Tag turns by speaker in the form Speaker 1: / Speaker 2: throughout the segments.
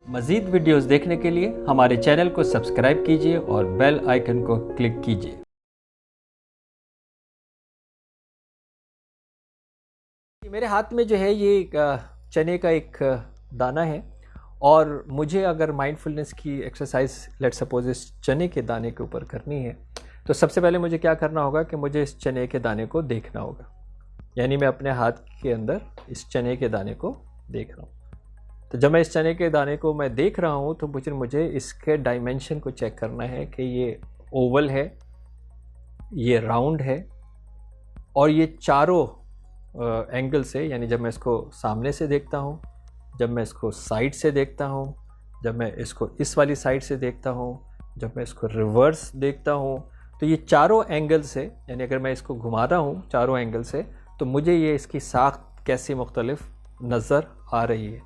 Speaker 1: मज़ीद वीडियोस देखने के लिए हमारे चैनल को सब्सक्राइब कीजिए और बेल आइकन को क्लिक कीजिए। मेरे हाथ में जो है ये चने का एक दाना है और मुझे अगर माइंडफुलनेस की एक्सरसाइज लेट सपोज इस चने के दाने के ऊपर करनी है तो सबसे पहले मुझे क्या करना होगा कि मुझे इस चने के दाने को देखना होगा। यानी मैं अपने हाथ के अंदर इस चने के दाने को देख रहा हूँ। तो जब मैं इस चने के दाने को मैं देख रहा हूँ तो मुझे इसके डायमेंशन को चेक करना है कि ये ओवल है, ये राउंड है और ये चारों एंगल से, यानी जब मैं इसको सामने से देखता हूँ, जब मैं इसको साइड से देखता हूँ, जब मैं इसको इस वाली साइड से देखता हूँ, जब मैं इसको रिवर्स देखता हूँ, तो ये चारों एंगल से, यानी अगर मैं इसको घुमा रहा हूँ चारों एंगल से, तो मुझे ये इसकी साख्त कैसी मुख्तलिफ नज़र आ रही है,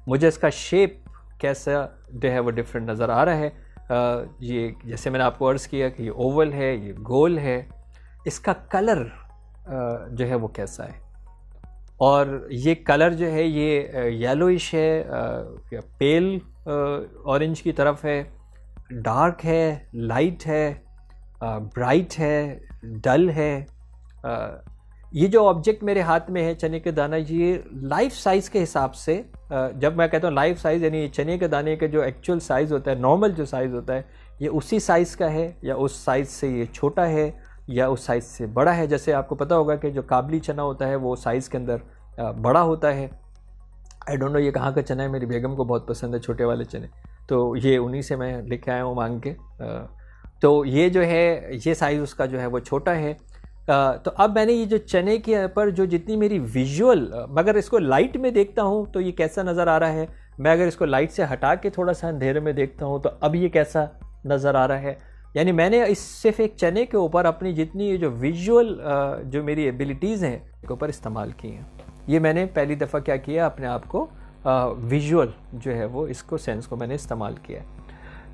Speaker 1: मुझे इसका शेप कैसा जो है वो डिफरेंट नज़र आ रहा है। ये जैसे मैंने आपको अर्ज़ किया कि ये ओवल है, ये गोल है, इसका कलर जो है वो कैसा है, और ये कलर जो है ये येलोइश है, पेल ऑरेंज की तरफ है, डार्क है, लाइट है, ब्राइट है, डल है। ये जो ऑब्जेक्ट मेरे हाथ में है चने के दाना, ये लाइफ साइज़ के हिसाब से, जब मैं कहता हूँ लाइफ साइज़ यानी चने के दाने का जो एक्चुअल साइज़ होता है, नॉर्मल जो साइज़ होता है, ये उसी साइज़ का है या उस साइज़ से ये छोटा है या उस साइज़ से बड़ा है। जैसे आपको पता होगा कि जो काबली चना होता है वो साइज़ के अंदर बड़ा होता है। आई डोंट नो ये कहाँ का चना है, मेरी बेगम को बहुत पसंद है छोटे वाले चने, तो ये उन्हीं से मैं लेके आया हूँ मांग के। तो ये जो है ये साइज़ उसका जो है वो छोटा है। तो अब मैंने ये जो चने के पर जो जितनी मेरी विजुअल, मगर इसको लाइट में देखता हूँ तो ये कैसा नज़र आ रहा है, मैं अगर इसको लाइट से हटा के थोड़ा सा अंधेरे में देखता हूँ तो अब ये कैसा नज़र आ रहा है। यानी मैंने इस सिर्फ एक चने के ऊपर अपनी जितनी ये जो विजुअल जो मेरी एबिलिटीज़ हैं के ऊपर इस्तेमाल की हैं। ये मैंने पहली दफ़ा क्या किया, अपने आप को विजुअल जो है वो इसको सेंस को मैंने इस्तेमाल किया है।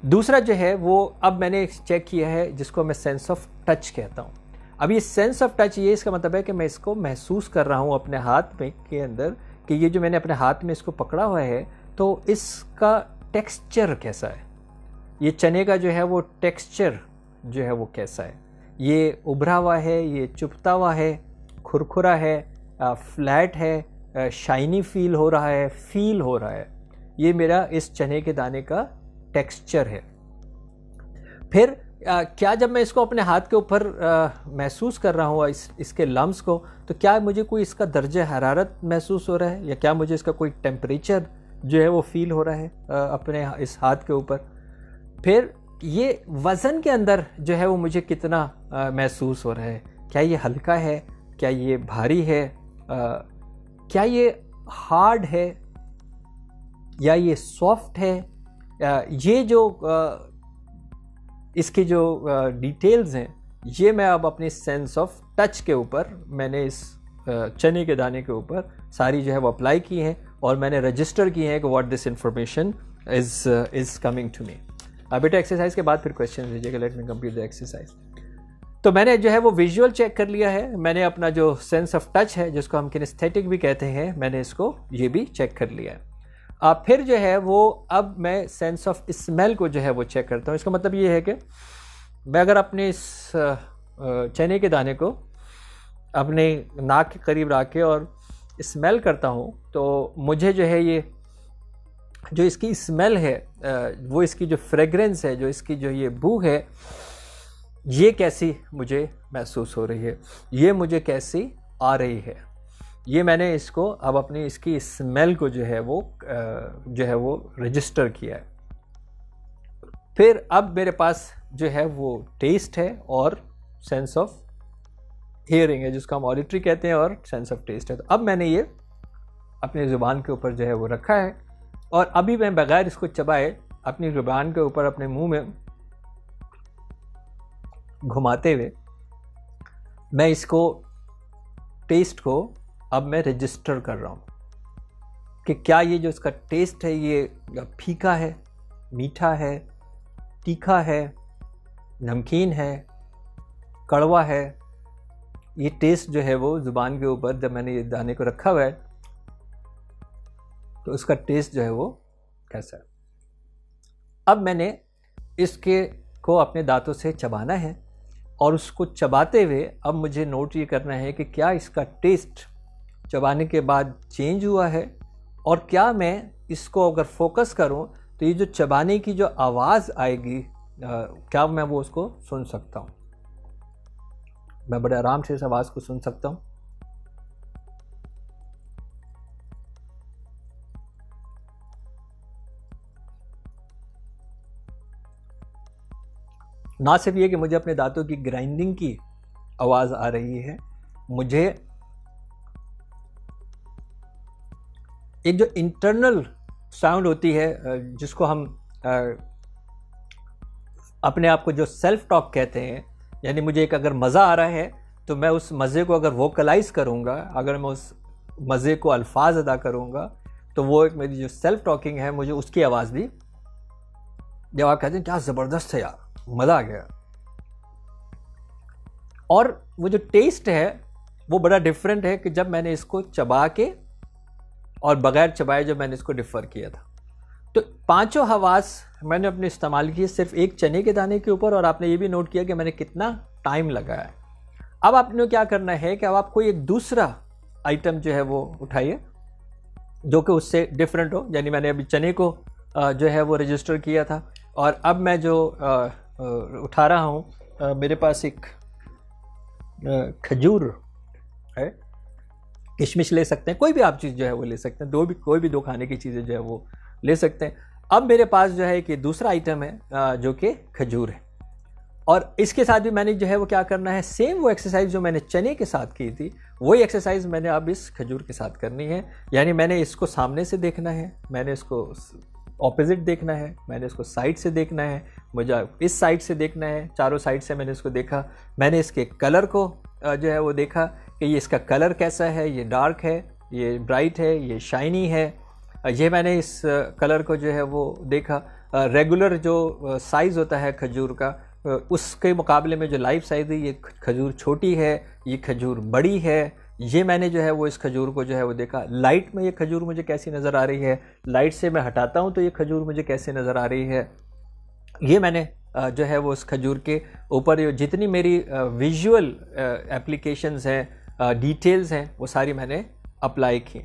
Speaker 1: दूसरा जो है वो अब मैंने चेक किया है जिसको मैं सेंस ऑफ टच कहता हूँ। अब ये सेंस ऑफ टच, ये इसका मतलब है कि मैं इसको महसूस कर रहा हूँ अपने हाथ में के अंदर कि ये जो मैंने अपने हाथ में इसको पकड़ा हुआ है तो इसका टेक्सचर कैसा है, ये चने का जो है वो टेक्सचर जो है वो कैसा है, ये उभरा हुआ है, ये चुभता हुआ है, खुरखुरा है, फ्लैट है, शाइनी फील हो रहा है, ये मेरा इस चने के दाने का टेक्सचर है। फिर क्या जब मैं इसको अपने हाथ के ऊपर महसूस कर रहा हूँ इसके लम्स को, तो क्या मुझे कोई इसका दर्जे हरारत महसूस हो रहा है या क्या मुझे इसका कोई टेम्परेचर जो है वो फील हो रहा है अपने इस हाथ के ऊपर। फिर ये वज़न के अंदर जो है वो मुझे कितना महसूस हो रहा है, क्या ये हल्का है, क्या ये भारी है, क्या ये हार्ड है या ये सॉफ्ट है। ये जो इसकी जो डिटेल्स हैं ये मैं अब अपनी सेंस ऑफ टच के ऊपर मैंने इस चने के दाने के ऊपर सारी जो है वो अप्लाई की हैं और मैंने रजिस्टर की हैं कि what this information is coming to me. बेटा एक्सरसाइज के बाद फिर क्वेश्चन दीजिएगा, let me complete the exercise. तो मैंने जो है वो विजुअल चेक कर लिया है, मैंने अपना जो सेंस ऑफ टच है जिसको हम किनेस्थेटिक भी कहते हैं, मैंने इसको ये भी चेक कर लिया है। फिर जो है वो अब मैं सेंस ऑफ स्मेल को जो है वो चेक करता हूँ। इसका मतलब ये है कि मैं अगर अपने इस चने के दाने को अपने नाक के करीब रख के और स्मेल करता हूँ तो मुझे जो है ये जो इसकी स्मेल है वो इसकी जो फ्रेगरेंस है, जो इसकी जो ये बू है, ये कैसी मुझे महसूस हो रही है, ये मुझे कैसी आ रही है, ये मैंने इसको अब अपनी इसकी स्मेल को जो है वो रजिस्टर किया है। फिर अब मेरे पास जो है वो टेस्ट है और सेंस ऑफ हियरिंग है जिसको हम ऑडिटरी कहते हैं और सेंस ऑफ टेस्ट है। तो अब मैंने ये अपनी ज़ुबान के ऊपर जो है वो रखा है और अभी मैं बगैर इसको चबाए अपनी ज़ुबान के ऊपर अपने मुंह में घुमाते हुए मैं इसको टेस्ट को अब मैं रजिस्टर कर रहा हूँ कि क्या ये जो इसका टेस्ट है ये फीका है, मीठा है, तीखा है, नमकीन है, कड़वा है। ये टेस्ट जो है वो ज़ुबान के ऊपर जब मैंने ये दाने को रखा हुआ है तो उसका टेस्ट जो है वो कैसा है। अब मैंने इसके को अपने दांतों से चबाना है और उसको चबाते हुए अब मुझे नोट ये करना है कि क्या इसका टेस्ट चबाने के बाद चेंज हुआ है, और क्या मैं इसको अगर फोकस करूं तो ये जो चबाने की जो आवाज़ आएगी क्या मैं वो उसको सुन सकता हूं। मैं बड़े आराम से इस आवाज़ को सुन सकता हूं। ना सिर्फ ये कि मुझे अपने दांतों की ग्राइंडिंग की आवाज़ आ रही है, मुझे एक जो इंटरनल साउंड होती है जिसको हम अपने आप को जो सेल्फ टॉक कहते हैं, यानी मुझे एक अगर मज़ा आ रहा है तो मैं उस मज़े को अगर वोकलाइज करूँगा, अगर मैं उस मज़े को अल्फाज अदा करूँगा, तो वो एक मेरी जो सेल्फ टॉकिंग है, मुझे उसकी आवाज़ भी, जब आप कहते हैं क्या ज़बरदस्त है यार, मज़ा आ गया। और वो जो टेस्ट है वो बड़ा डिफरेंट है कि जब मैंने इसको चबा के और बगैर चबाए जब मैंने इसको डिफ़र किया था। तो पांचों हवास मैंने अपने इस्तेमाल किए सिर्फ एक चने के दाने के ऊपर, और आपने ये भी नोट किया कि मैंने कितना टाइम लगाया है। अब आपने क्या करना है कि अब आप कोई एक दूसरा आइटम जो है वो उठाइए जो कि उससे डिफरेंट हो। यानी मैंने अभी चने को जो है वो रजिस्टर किया था, और अब मैं जो उठा रहा हूँ, मेरे पास एक खजूर है, किशमिश ले सकते हैं, कोई भी आप चीज़ जो है वो ले सकते हैं, कोई भी दो खाने की चीज़ें जो है वो ले सकते हैं। अब मेरे पास जो है कि दूसरा आइटम है जो कि खजूर है, और इसके साथ भी मैंने जो है वो क्या करना है, सेम वो एक्सरसाइज जो मैंने चने के साथ की थी वही एक्सरसाइज मैंने अब इस खजूर के साथ करनी है। यानी मैंने इसको सामने से देखना है, मैंने इसको ऑपोजिट देखना है, मैंने इसको साइड से देखना है, मुझे इस साइड से देखना है, चारों साइड से मैंने इसको देखा, मैंने इसके कलर को जो है वो देखा कि ये इसका कलर कैसा है, ये डार्क है, ये ब्राइट है, ये शाइनी है, ये मैंने इस कलर को जो है वो देखा। रेगुलर जो साइज़ होता है खजूर का उसके मुकाबले में जो लाइफ साइज़ है, ये खजूर छोटी है, ये खजूर बड़ी है, ये मैंने जो है वो इस खजूर को जो है वो देखा। लाइट में ये खजूर मुझे कैसी नज़र आ रही है, लाइट से मैं हटाता हूँ तो ये खजूर मुझे कैसे नज़र आ रही है, ये मैंने जो है वो उस खजूर के ऊपर जितनी मेरी विजुअल एप्लीकेशंस हैं, डिटेल्स हैं, वो सारी मैंने अप्लाई की।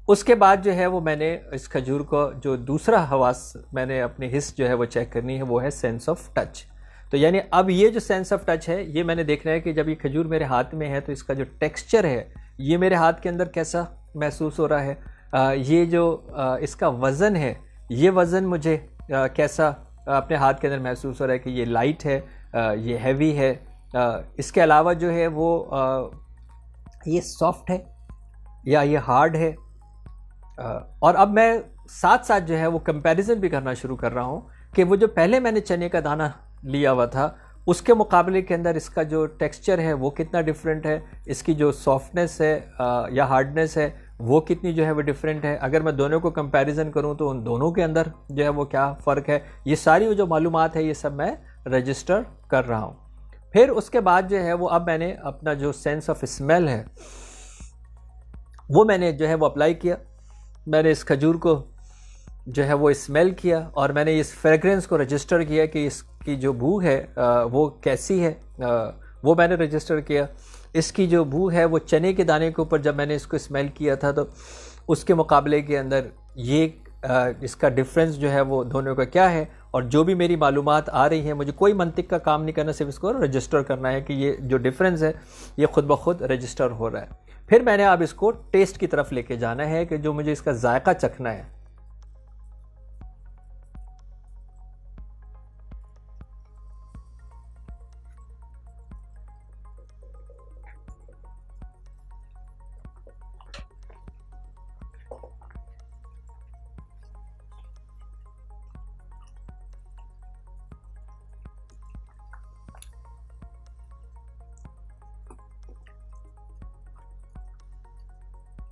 Speaker 1: उसके बाद जो है वो मैंने इस खजूर को जो दूसरा हवास मैंने अपनी हिस्स जो है वो चेक करनी है, वो है सेंस ऑफ टच। तो यानी अब ये जो सेंस ऑफ टच है, ये मैंने देखना है कि जब ये खजूर मेरे हाथ में है तो इसका जो टेक्सचर है ये मेरे हाथ के अंदर कैसा महसूस हो रहा है, ये जो इसका वज़न है, ये वज़न मुझे कैसा अपने हाथ के अंदर महसूस हो रहा है कि ये लाइट है, ये हैवी है, इसके अलावा जो है वो ये सॉफ्ट है या ये हार्ड है। और अब मैं साथ साथ जो है वो कंपैरिजन भी करना शुरू कर रहा हूँ कि वो जो पहले मैंने चने का दाना लिया हुआ था उसके मुकाबले के अंदर इसका जो टेक्सचर है वो कितना डिफरेंट है, इसकी जो सॉफ्टनेस है या हार्डनेस है वो कितनी जो है वो डिफरेंट है। अगर मैं दोनों को कंपैरिजन करूं तो उन दोनों के अंदर जो है वो क्या फ़र्क है, ये सारी जो मालूमात है ये सब मैं रजिस्टर कर रहा हूं। फिर उसके बाद जो है वो अब मैंने अपना जो सेंस ऑफ स्मेल है वो मैंने जो है वो अप्लाई किया। मैंने इस खजूर को जो है वो स्मेल किया और मैंने इस फ्रेगरेंस को रजिस्टर किया कि इसकी जो बू है वो कैसी है, वो मैंने रजिस्टर किया। इसकी जो बू है वो चने के दाने के ऊपर जब मैंने इसको स्मेल किया था तो उसके मुकाबले के अंदर ये इसका डिफरेंस जो है वो दोनों का क्या है, और जो भी मेरी मालूमात आ रही है मुझे कोई मंतिक का काम नहीं करना, सिर्फ इसको रजिस्टर करना है कि ये जो डिफरेंस है ये खुद ब खुद रजिस्टर हो रहा है। फिर मैंने अब इसको टेस्ट की तरफ लेके जाना है कि जो मुझे इसका जायका चखना है।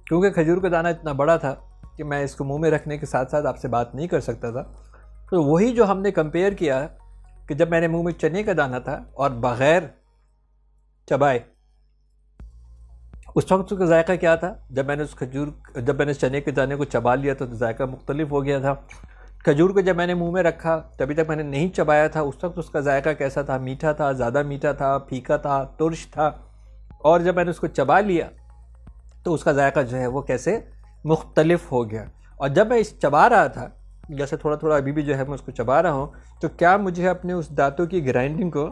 Speaker 1: क्योंकि खजूर का दाना इतना बड़ा था कि मैं इसको मुंह में रखने के साथ साथ आपसे बात नहीं कर सकता था, तो वही जो हमने कंपेयर किया कि जब मैंने मुंह में चने का दाना था और बग़ैर चबाए उस वक्त उसका जायका क्या था। जब मैंने उस चने के दाने को चबा लिया तो जायका मुख्तलिफ हो गया था। खजूर को जब मैंने मुंह में रखा, तभी तक मैंने नहीं चबाया था, उस वक्त उसका जायका कैसा था, मीठा था, ज़्यादा मीठा था, फीका था, तुर्श था। और जब मैंने उसको चबा लिया तो उसका जायका जो है वो कैसे मुख्तलिफ हो गया। और जब मैं इस चबा रहा था, जैसे थोड़ा थोड़ा अभी भी जो है मैं उसको चबा रहा हूँ, तो क्या मुझे अपने उस दांतों की ग्राइंडिंग को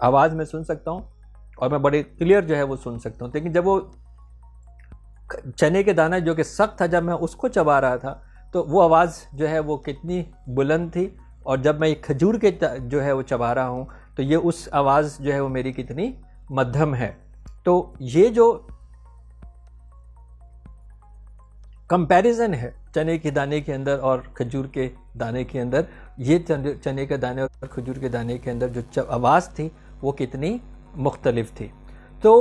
Speaker 1: आवाज़ में सुन सकता हूँ, और मैं बड़े क्लियर जो है वो सुन सकता हूँ। लेकिन जब वो चने के दाना जो कि सख्त था, जब मैं उसको चबा रहा था तो वो आवाज़ जो है वो कितनी बुलंद थी, और जब मैं खजूर के जो है वो चबा रहा हूँ तो ये उस आवाज़ जो है वो मेरी कितनी मध्यम है। तो ये जो कंपैरिजन है चने के दाने के अंदर और खजूर के दाने के अंदर, ये चने के दाने और खजूर के दाने के अंदर जो आवाज़ थी वो कितनी मुख्तलिफ थी। तो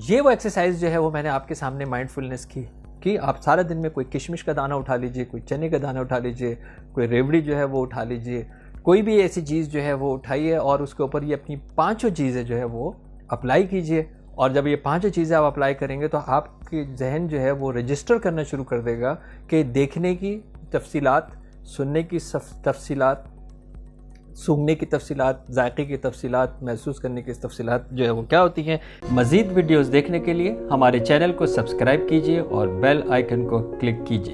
Speaker 1: ये वो एक्सरसाइज जो है वो मैंने आपके सामने माइंडफुलनेस की कि आप सारा दिन में कोई किशमिश का दाना उठा लीजिए, कोई चने का दाना उठा लीजिए, कोई रेवड़ी जो है वो उठा लीजिए, कोई भी ऐसी चीज़ जो है वो उठाइए और उसके ऊपर ये अपनी पांचों चीज़ें जो है वो अप्लाई कीजिए। और जब ये पांचों चीज़ें आप अप्लाई करेंगे तो आपके जहन जो है वो रजिस्टर करना शुरू कर देगा कि देखने की तफसीलात, सुनने की तफसीलात, सूंघने की तफसीलात, जायके की तफसीलात, महसूस करने की तफसीलात जो है वो क्या होती हैं। मज़ीद वीडियोस देखने के लिए हमारे चैनल को सब्सक्राइब कीजिए और बेल आइकन को क्लिक कीजिए।